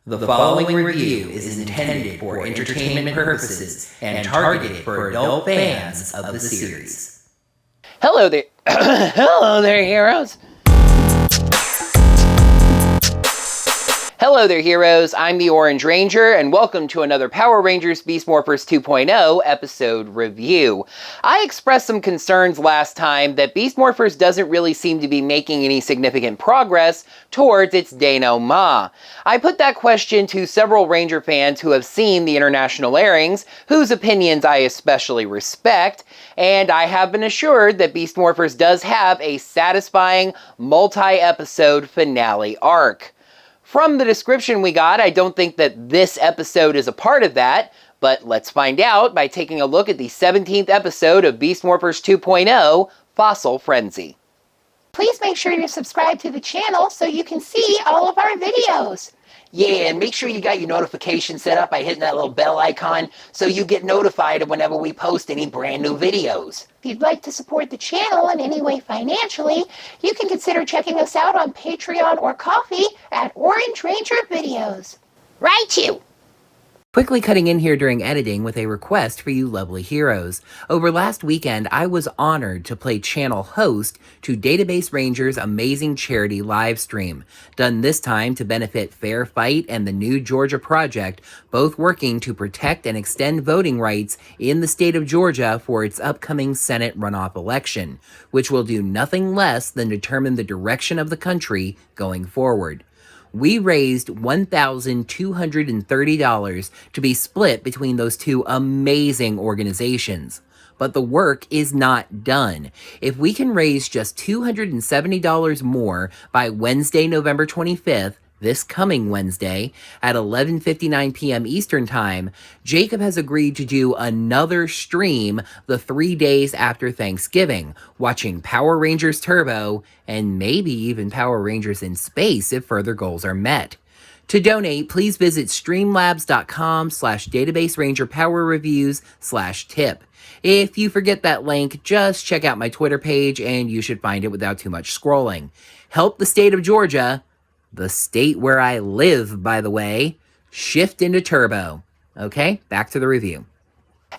The following review is intended for entertainment purposes and targeted for adult fans of the series. Hello there. Hello there, heroes. Hello there, heroes. I'm the Orange Ranger, and welcome to another Power Rangers Beast Morphers 2.0 episode review. I expressed some concerns last time that Beast Morphers doesn't really seem to be making any significant progress towards its denouement. I put that question to several Ranger fans who have seen the international airings, whose opinions I especially respect, and I have been assured that Beast Morphers does have a satisfying multi-episode finale arc. From the description we got, I don't think that this episode is a part of that, but let's find out by taking a look at the 17th episode of Beast Morphers 2.0, Fossil Frenzy. Please make sure you're subscribed to the channel so you can see all of our videos. Yeah, and make sure you got your notifications set up by hitting that little bell icon so you get notified of whenever we post any brand new videos. If you'd like to support the channel in any way financially, you can consider checking us out on Patreon or Ko-fi at OrangeRangerVideos. Right you! Quickly cutting in here during editing with a request for you lovely heroes. Over last weekend, I was honored to play channel host to Database Rangers' amazing charity live stream, done this time to benefit Fair Fight and the New Georgia Project, both working to protect and extend voting rights in the state of Georgia for its upcoming Senate runoff election, which will do nothing less than determine the direction of the country going forward. We raised $1,230 to be split between those two amazing organizations. But the work is not done. If we can raise just $270 more by Wednesday, November 25th, this coming Wednesday at 11:59 p.m. Eastern Time, Jacob has agreed to do another stream the 3 days after Thanksgiving, watching Power Rangers Turbo and maybe even Power Rangers in Space if further goals are met. To donate, please visit streamlabs.com/DatabaseRangerPowerReviews/tip. If you forget that link, just check out my Twitter page and you should find it without too much scrolling. Help the state of Georgia, the state where I live, by the way, shift into turbo. Okay, back to the review.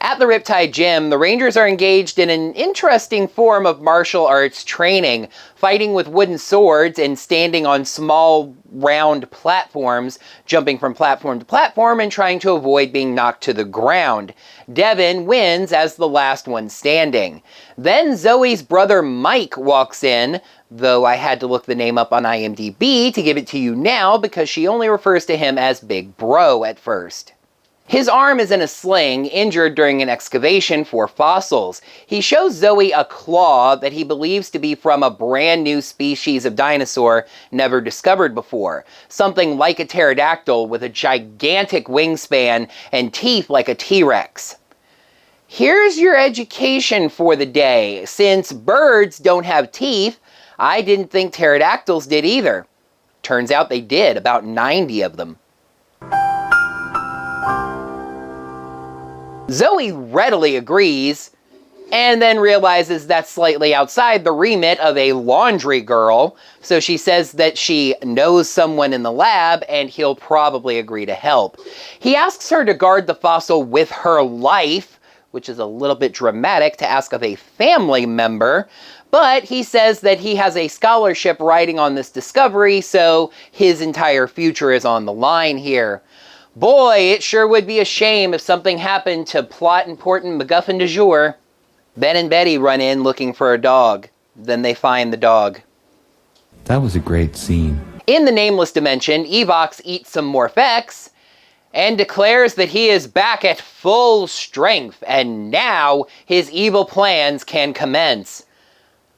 At the Riptide Gym, the Rangers are engaged in an interesting form of martial arts training, fighting with wooden swords and standing on small, round platforms, jumping from platform to platform and trying to avoid being knocked to the ground. Devin wins as the last one standing. Then Zoey's brother Mike walks in, though I had to look the name up on IMDb to give it to you now because she only refers to him as Big Bro at first. His arm is in a sling, injured during an excavation for fossils. He shows Zoey a claw that he believes to be from a brand new species of dinosaur never discovered before. Something like a pterodactyl with a gigantic wingspan and teeth like a T-Rex. Here's your education for the day. Since birds don't have teeth, I didn't think pterodactyls did either. Turns out they did, about 90 of them. Zoey readily agrees, and then realizes that's slightly outside the remit of a laundry girl, so she says that she knows someone in the lab and he'll probably agree to help. He asks her to guard the fossil with her life, which is a little bit dramatic to ask of a family member, but he says that he has a scholarship riding on this discovery, so his entire future is on the line here. Boy, it sure would be a shame if something happened to plot important MacGuffin du jour. Ben and Betty run in looking for a dog. Then they find the dog. That was a great scene. In the Nameless Dimension, Evox eats some Morphex and declares that he is back at full strength, and now his evil plans can commence.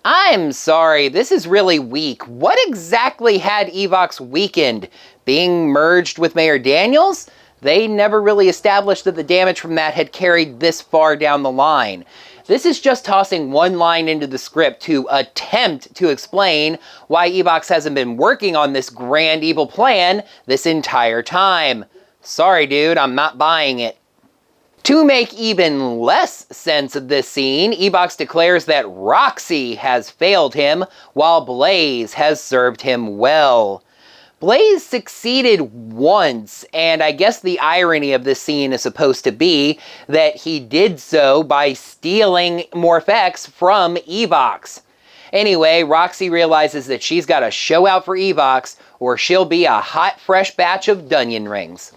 I'm sorry, this is really weak. What exactly had Evox weakened? Being merged with Mayor Daniels? They never really established that the damage from that had carried this far down the line. This is just tossing one line into the script to attempt to explain why Evox hasn't been working on this grand evil plan this entire time. Sorry, dude, I'm not buying it. To make even less sense of this scene, Evox declares that Roxy has failed him, while Blaze has served him well. Blaze succeeded once, and I guess the irony of this scene is supposed to be that he did so by stealing MorphX from Evox. Anyway, Roxy realizes that she's got to show out for Evox, or she'll be a hot, fresh batch of Dunyan rings.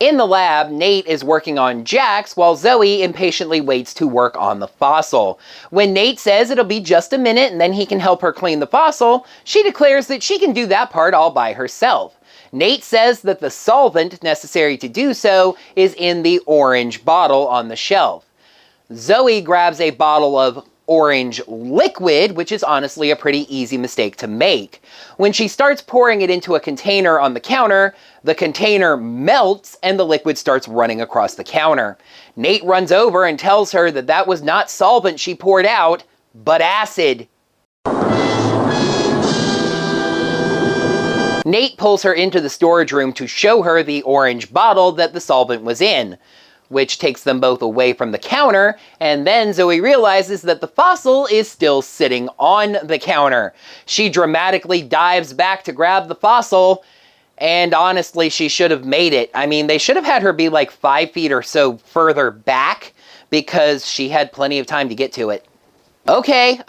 In the lab, Nate is working on Jax while Zoey impatiently waits to work on the fossil. When Nate says it'll be just a minute and then he can help her clean the fossil, she declares that she can do that part all by herself. Nate says that the solvent necessary to do so is in the orange bottle on the shelf. Zoey grabs a bottle of orange liquid, which is honestly a pretty easy mistake to make. When she starts pouring it into a container on the counter, the container melts and the liquid starts running across the counter. Nate runs over and tells her that that was not solvent she poured out, but acid. Nate pulls her into the storage room to show her the orange bottle that the solvent was in, which takes them both away from the counter, and then Zoey realizes that the fossil is still sitting on the counter. She dramatically dives back to grab the fossil, and honestly, she should have made it. I mean, they should have had her be like 5 feet or so further back, because she had plenty of time to get to it. Okay,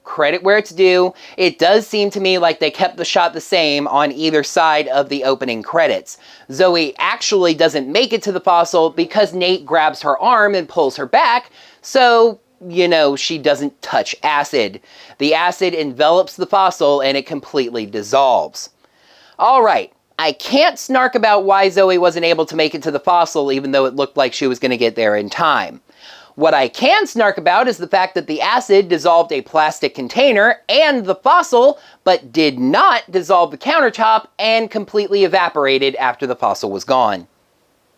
credit where it's due. It does seem to me like they kept the shot the same on either side of the opening credits. Zoey actually doesn't make it to the fossil because Nate grabs her arm and pulls her back, so, you know, she doesn't touch acid. The acid envelops the fossil and it completely dissolves. Alright, I can't snark about why Zoey wasn't able to make it to the fossil even though it looked like she was going to get there in time. What I can snark about is the fact that the acid dissolved a plastic container and the fossil, but did not dissolve the countertop and completely evaporated after the fossil was gone.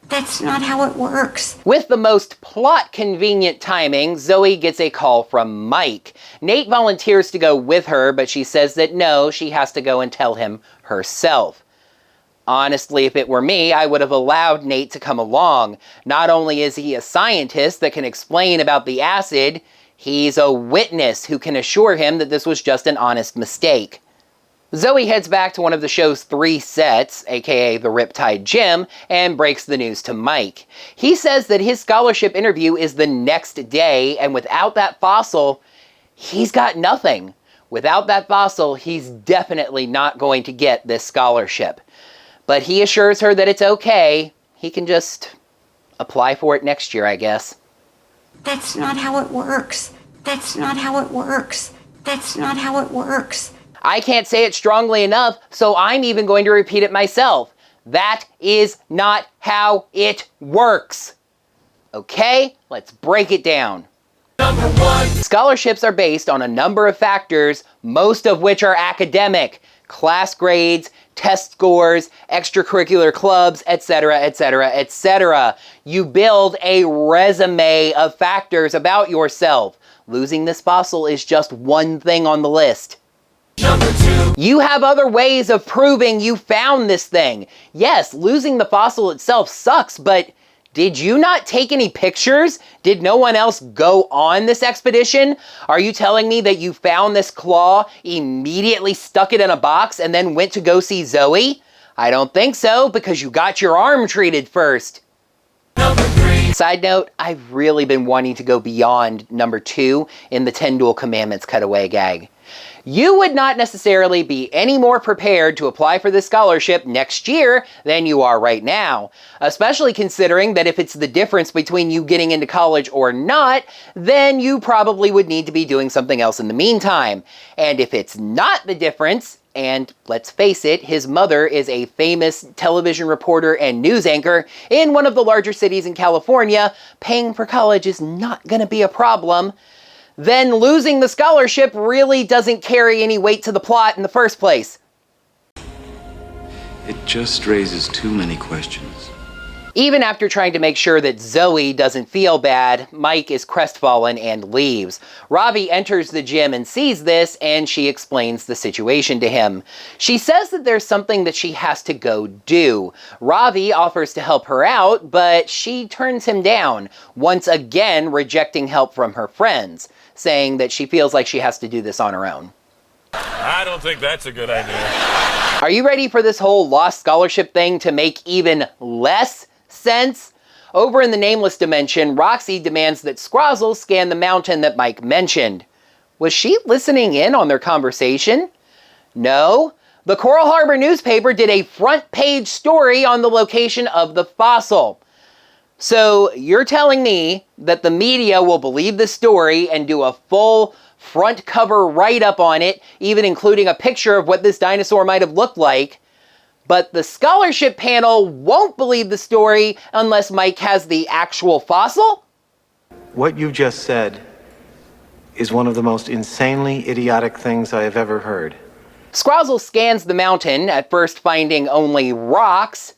That's not how it works. With the most plot-convenient timing, Zoey gets a call from Mike. Nate volunteers to go with her, but she says that no, she has to go and tell him herself. Honestly, if it were me, I would have allowed Nate to come along. Not only is he a scientist that can explain about the acid, he's a witness who can assure him that this was just an honest mistake. Zoey heads back to one of the show's 3 sets, aka the Riptide Gym, and breaks the news to Mike. He says that his scholarship interview is the next day, and without that fossil, he's got nothing. Without that fossil, he's definitely not going to get this scholarship. But he assures her that it's okay. He can just apply for it next year, I guess. That's not how it works. That's not how it works. That's not how it works. I can't say it strongly enough, so I'm even going to repeat it myself. That is not how it works. Okay, let's break it down. Number 1. Scholarships are based on a number of factors, most of which are academic. Class grades, test scores, extracurricular clubs, etc., etc., etc. You build a resume of factors about yourself. Losing this fossil is just one thing on the list. Number 2. You have other ways of proving you found this thing. Yes, losing the fossil itself sucks, but did you not take any pictures? Did no one else go on this expedition? Are you telling me that you found this claw, immediately stuck it in a box, and then went to go see Zoey? I don't think so, because you got your arm treated first. Number 3. Side note, I've really been wanting to go beyond number 2 in the 10 Dual Commandments cutaway gag. You would not necessarily be any more prepared to apply for this scholarship next year than you are right now, especially considering that if it's the difference between you getting into college or not, then you probably would need to be doing something else in the meantime. And if it's not the difference, and let's face it, his mother is a famous television reporter and news anchor in one of the larger cities in California, paying for college is not going to be a problem. Then losing the scholarship really doesn't carry any weight to the plot in the first place. It just raises too many questions. Even after trying to make sure that Zoey doesn't feel bad, Mike is crestfallen and leaves. Ravi enters the gym and sees this, and she explains the situation to him. She says that there's something that she has to go do. Ravi offers to help her out, but she turns him down, once again rejecting help from her friends, saying that she feels like she has to do this on her own. I don't think that's a good idea. Are you ready for this whole lost scholarship thing to make even less sense? Over in the Nameless dimension, Roxy demands that Scrozzle scan the mountain that Mike mentioned. Was she listening in on their conversation? No. The Coral Harbor newspaper did a front page story on the location of the fossil. So you're telling me that the media will believe the story and do a full front cover write-up on it, even including a picture of what this dinosaur might have looked like, but the scholarship panel won't believe the story unless Mike has the actual fossil? What you just said is one of the most insanely idiotic things I have ever heard. Scrozzle scans the mountain, at first finding only rocks,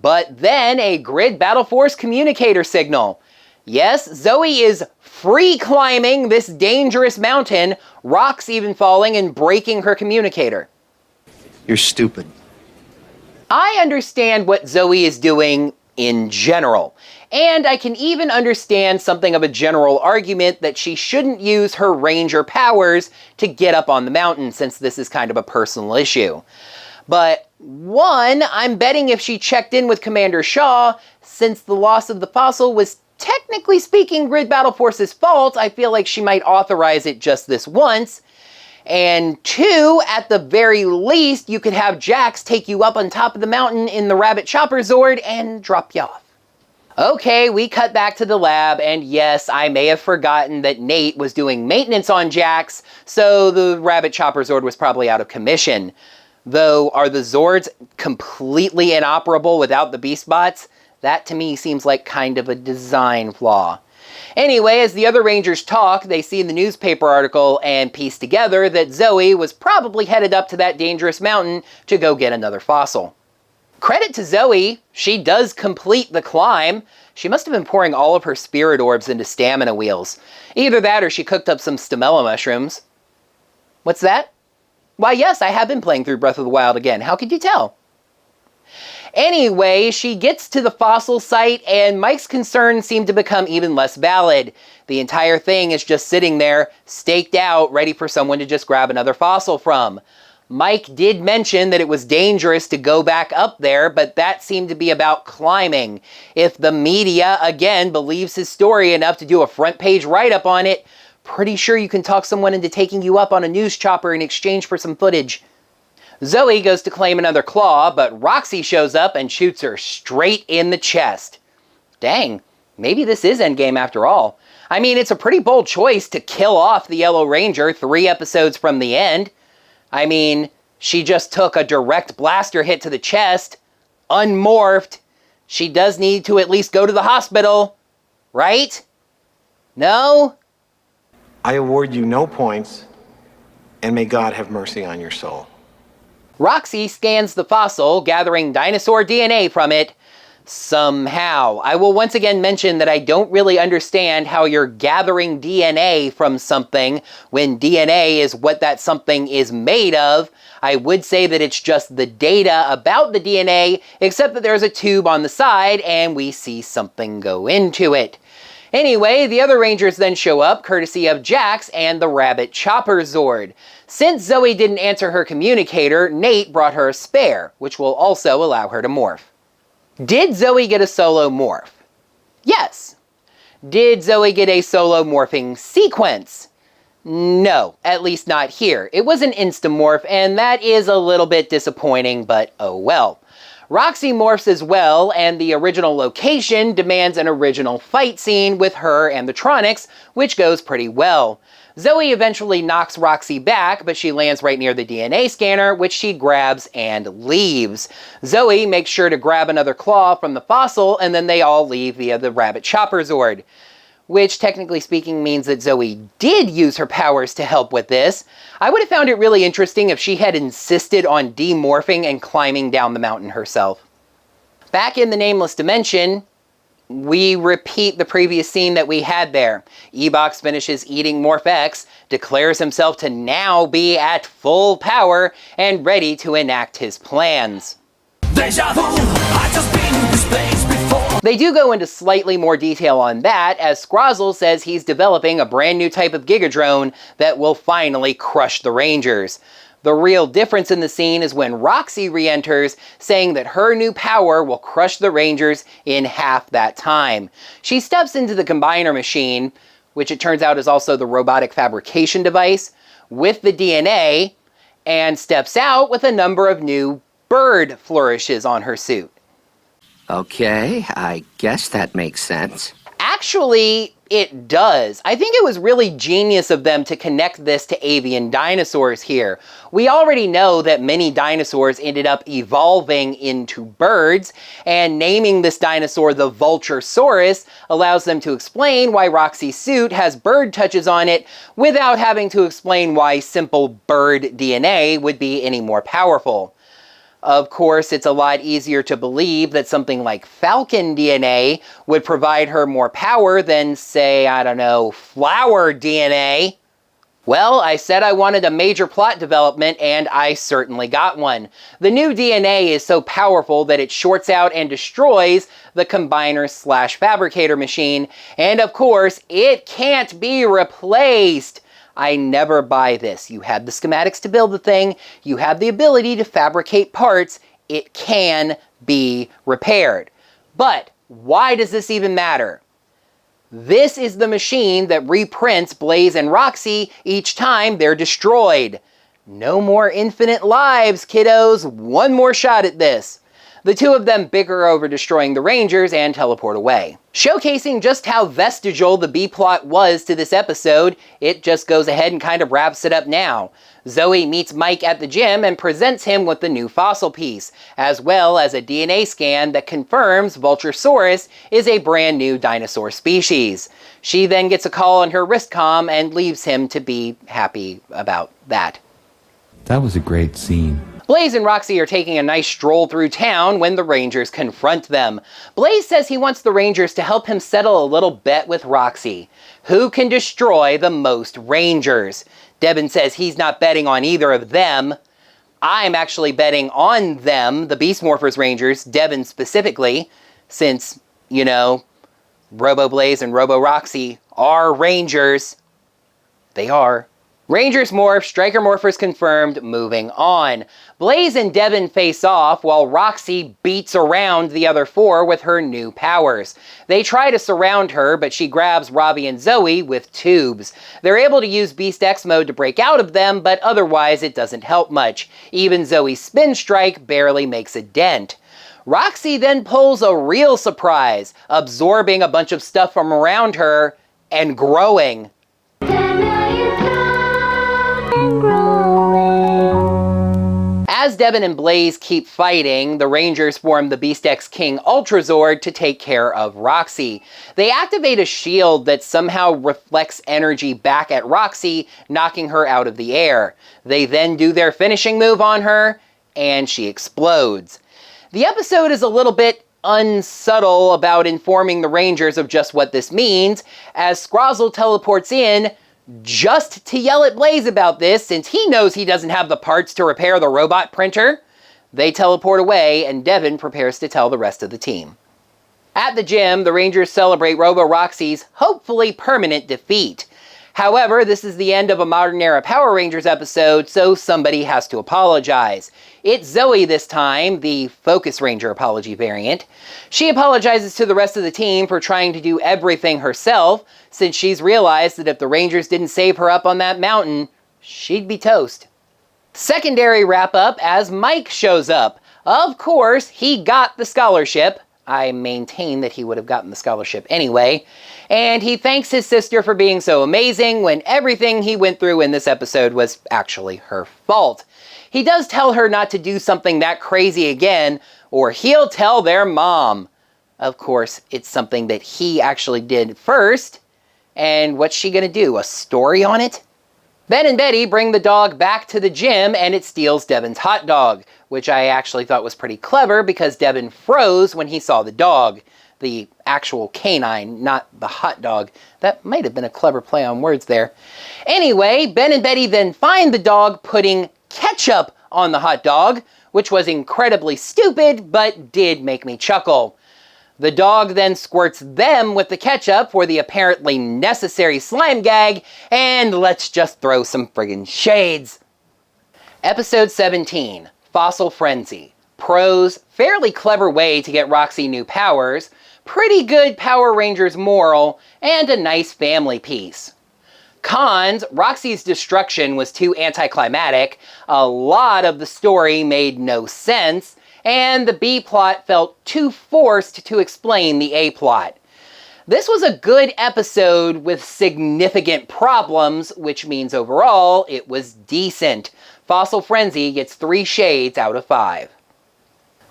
but then a Grid Battle Force communicator signal. Yes, Zoey is free climbing this dangerous mountain, rocks even falling and breaking her communicator. You're stupid. I understand what Zoey is doing in general, and I can even understand something of a general argument that she shouldn't use her ranger powers to get up on the mountain, since this is kind of a personal issue. But one, I'm betting if she checked in with Commander Shaw, since the loss of the fossil was technically speaking Grid Battle Force's fault, I feel like she might authorize it just this once. And two, at the very least, you could have Jax take you up on top of the mountain in the Rabbit Chopper Zord and drop you off. Okay, we cut back to the lab, and yes, I may have forgotten that Nate was doing maintenance on Jax, so the Rabbit Chopper Zord was probably out of commission. Though, are the Zords completely inoperable without the Beast Bots? That to me seems like kind of a design flaw. Anyway, as the other Rangers talk, they see in the newspaper article and piece together that Zoey was probably headed up to that dangerous mountain to go get another fossil. Credit to Zoey, she does complete the climb. She must have been pouring all of her spirit orbs into stamina wheels. Either that or she cooked up some stamella mushrooms. What's that? Why yes, I have been playing through Breath of the Wild again. How could you tell? Anyway, she gets to the fossil site and Mike's concerns seem to become even less valid. The entire thing is just sitting there, staked out, ready for someone to just grab another fossil from. Mike did mention that it was dangerous to go back up there, but that seemed to be about climbing. If the media, again, believes his story enough to do a front page write-up on it, pretty sure you can talk someone into taking you up on a news chopper in exchange for some footage. Zoey goes to claim another claw, but Roxy shows up and shoots her straight in the chest. Dang, maybe this is Endgame after all. I mean, it's a pretty bold choice to kill off the Yellow Ranger 3 episodes from the end. I mean, she just took a direct blaster hit to the chest, unmorphed. She does need to at least go to the hospital, right? No? I award you no points, and may God have mercy on your soul. Roxy scans the fossil, gathering dinosaur DNA from it. Somehow. I will once again mention that I don't really understand how you're gathering DNA from something when DNA is what that something is made of. I would say that it's just the data about the DNA, except that there's a tube on the side and we see something go into it. Anyway, the other Rangers then show up, courtesy of Jax and the Rabbit Chopper Zord. Since Zoey didn't answer her communicator, Nate brought her a spare, which will also allow her to morph. Did Zoey get a solo morph? Yes. Did Zoey get a solo morphing sequence? No, at least not here. It was an instamorph, and that is a little bit disappointing, but oh well. Roxy morphs as well, and the original location demands an original fight scene with her and the Tronics, which goes pretty well. Zoey eventually knocks Roxy back, but she lands right near the DNA scanner, which she grabs and leaves. Zoey makes sure to grab another claw from the fossil, and then they all leave via the Rabbit Chopper Zord. Which, technically speaking, means that Zoey did use her powers to help with this. I would have found it really interesting if she had insisted on demorphing and climbing down the mountain herself. Back in the Nameless Dimension, we repeat the previous scene that we had there. Ebox finishes eating Morph X, declares himself to now be at full power, and ready to enact his plans. Deja vu, I just been in this place before. They do go into slightly more detail on that, as Scrozzle says he's developing a brand new type of Gigadrone that will finally crush the Rangers. The real difference in the scene is when Roxy re-enters, saying that her new power will crush the Rangers in half that time. She steps into the combiner machine, which it turns out is also the robotic fabrication device, with the DNA, and steps out with a number of new bird flourishes on her suit. Okay, I guess that makes sense. Actually, it does. I think it was really genius of them to connect this to avian dinosaurs here. We already know that many dinosaurs ended up evolving into birds, and naming this dinosaur the Vulturesaurus allows them to explain why Roxy's suit has bird touches on it without having to explain why simple bird DNA would be any more powerful. Of course, it's a lot easier to believe that something like Falcon DNA would provide her more power than, say, I don't know, flower DNA. Well, I said I wanted a major plot development, and I certainly got one. The new DNA is so powerful that it shorts out and destroys the combiner/fabricator machine, and of course, it can't be replaced. I never buy this. You have the schematics to build the thing, you have the ability to fabricate parts, it can be repaired. But why does this even matter? This is the machine that reprints Blaze and Roxy each time they're destroyed. No more infinite lives, kiddos. One more shot at this. The two of them bicker over destroying the Rangers and teleport away. Showcasing just how vestigial the B-plot was to this episode, it just goes ahead and kind of wraps it up now. Zoey meets Mike at the gym and presents him with the new fossil piece, as well as a DNA scan that confirms Vulturesaurus is a brand new dinosaur species. She then gets a call on her wrist comm and leaves him to be happy about that. That was a great scene. Blaze and Roxy are taking a nice stroll through town when the Rangers confront them. Blaze says he wants the Rangers to help him settle a little bet with Roxy. Who can destroy the most Rangers? Devin says he's not betting on either of them. I'm actually betting on them, the Beast Morphers Rangers, Devin specifically, since, you know, Robo-Blaze and Robo-Roxy are Rangers. They are. Rangers morph, Striker Morphers confirmed, moving on. Blaze and Devin face off while Roxy beats around the other four with her new powers. They try to surround her, but she grabs Robbie and Zoey with tubes. They're able to use Beast X mode to break out of them, but otherwise it doesn't help much. Even Zoey's spin strike barely makes a dent. Roxy then pulls a real surprise, absorbing a bunch of stuff from around her and growing. As Devin and Blaze keep fighting, the Rangers form the Beast X King Ultrazord to take care of Roxy. They activate a shield that somehow reflects energy back at Roxy, knocking her out of the air. They then do their finishing move on her, and she explodes. The episode is a little bit unsubtle about informing the Rangers of just what this means, as Scrozzle teleports in just to yell at Blaze about this, since he knows he doesn't have the parts to repair the robot printer. They teleport away, and Devin prepares to tell the rest of the team. At the gym, the Rangers celebrate Robo-Roxy's hopefully permanent defeat. However, this is the end of a Modern Era Power Rangers episode, so somebody has to apologize. It's Zoey this time, the Focus Ranger apology variant. She apologizes to the rest of the team for trying to do everything herself, since she's realized that if the Rangers didn't save her up on that mountain, she'd be toast. Secondary wrap-up as Mike shows up. Of course, he got the scholarship. I maintain that he would have gotten the scholarship anyway. And he thanks his sister for being so amazing when everything he went through in this episode was actually her fault. He does tell her not to do something that crazy again, or he'll tell their mom. Of course, it's something that he actually did first. And what's she gonna do, a story on it? Ben and Betty bring the dog back to the gym and it steals Devin's hot dog, which I actually thought was pretty clever because Devin froze when he saw the dog. The actual canine, not the hot dog. That might have been a clever play on words there. Anyway, Ben and Betty then find the dog putting ketchup on the hot dog, which was incredibly stupid, but did make me chuckle. The dog then squirts them with the ketchup for the apparently necessary slime gag, and let's just throw some friggin' shades. Episode 17, Fossil Frenzy. Pros, fairly clever way to get Roxy new powers, pretty good Power Rangers moral, and a nice family piece. Cons, Roxy's destruction was too anticlimactic, a lot of the story made no sense, and the B-plot felt too forced to explain the A-plot. This was a good episode with significant problems, which means overall it was decent. Fossil Frenzy gets 3 shades out of 5.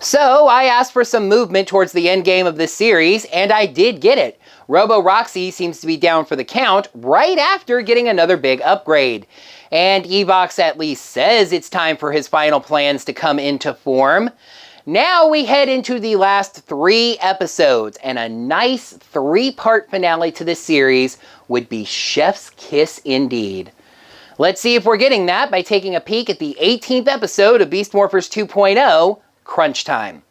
So I asked for some movement towards the end game of this series, and I did get it. Robo-Roxy seems to be down for the count right after getting another big upgrade. And Evox at least says it's time for his final plans to come into form. Now we head into the last 3 episodes, and a nice 3-part finale to this series would be chef's kiss indeed. Let's see if we're getting that by taking a peek at the 18th episode of Beast Morphers 2.0, Crunch Time.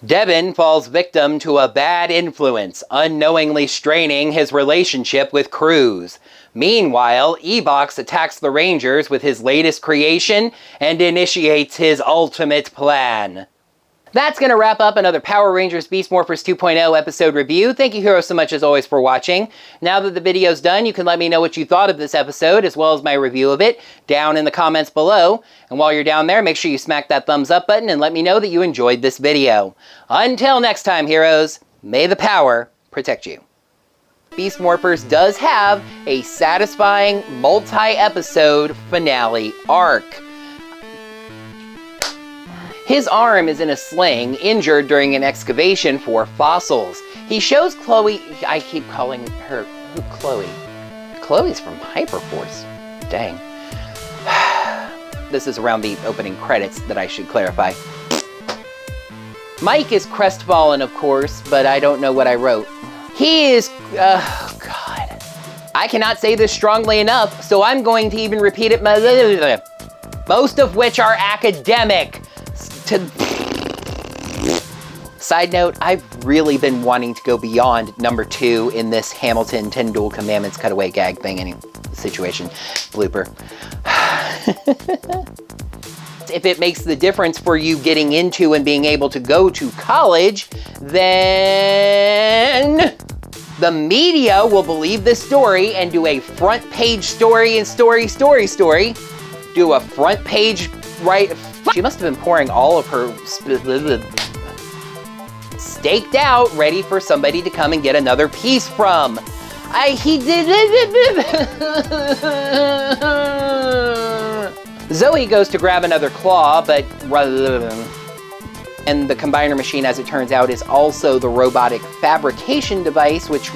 Devin falls victim to a bad influence, unknowingly straining his relationship with Cruz. Meanwhile, Evox attacks the Rangers with his latest creation and initiates his ultimate plan. That's going to wrap up another Power Rangers Beast Morphers 2.0 episode review. Thank you, heroes, so much as always for watching. Now that the video's done, you can let me know what you thought of this episode, as well as my review of it, down in the comments below. And while you're down there, make sure you smack that thumbs up button and let me know that you enjoyed this video. Until next time, heroes, may the power protect you. Beast Morphers does have a satisfying multi-episode finale arc. His arm is in a sling, injured during an excavation for fossils. He shows Chloe, I keep calling her, who Chloe? Chloe's from Hyperforce. Dang. This is around the opening credits that I should clarify. Mike is crestfallen, of course, but I don't know what I wrote. He is, oh God. I cannot say this strongly enough, so I'm going to even repeat it, most of which are academic. Side note, I've really been wanting to go beyond number 2 in this Hamilton 10 Dual Commandments cutaway gag thing situation. Blooper. If it makes the difference for you getting into and being able to go to college, then the media will believe this story and do a front page story and story. Do a front page, right? She must have been pouring all of her staked out, ready for somebody to come and get another piece from. Zoey goes to grab another claw, but and the combiner machine, as it turns out, is also the robotic fabrication device, which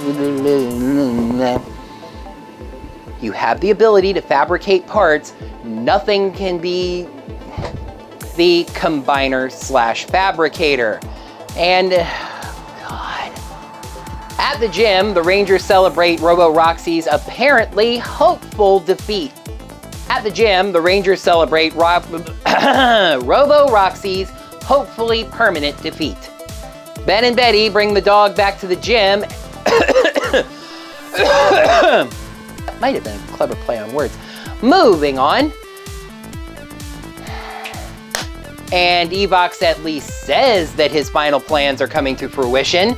you have the ability to fabricate parts. Nothing can be the combiner / fabricator. And God. At the gym, the Rangers celebrate Robo-Roxy's apparently hopeful defeat. At the gym, the Rangers celebrate Robo-Roxy's hopefully permanent defeat. Ben and Betty bring the dog back to the gym. That might have been a clever play on words. Moving on. And Evox at least says that his final plans are coming to fruition.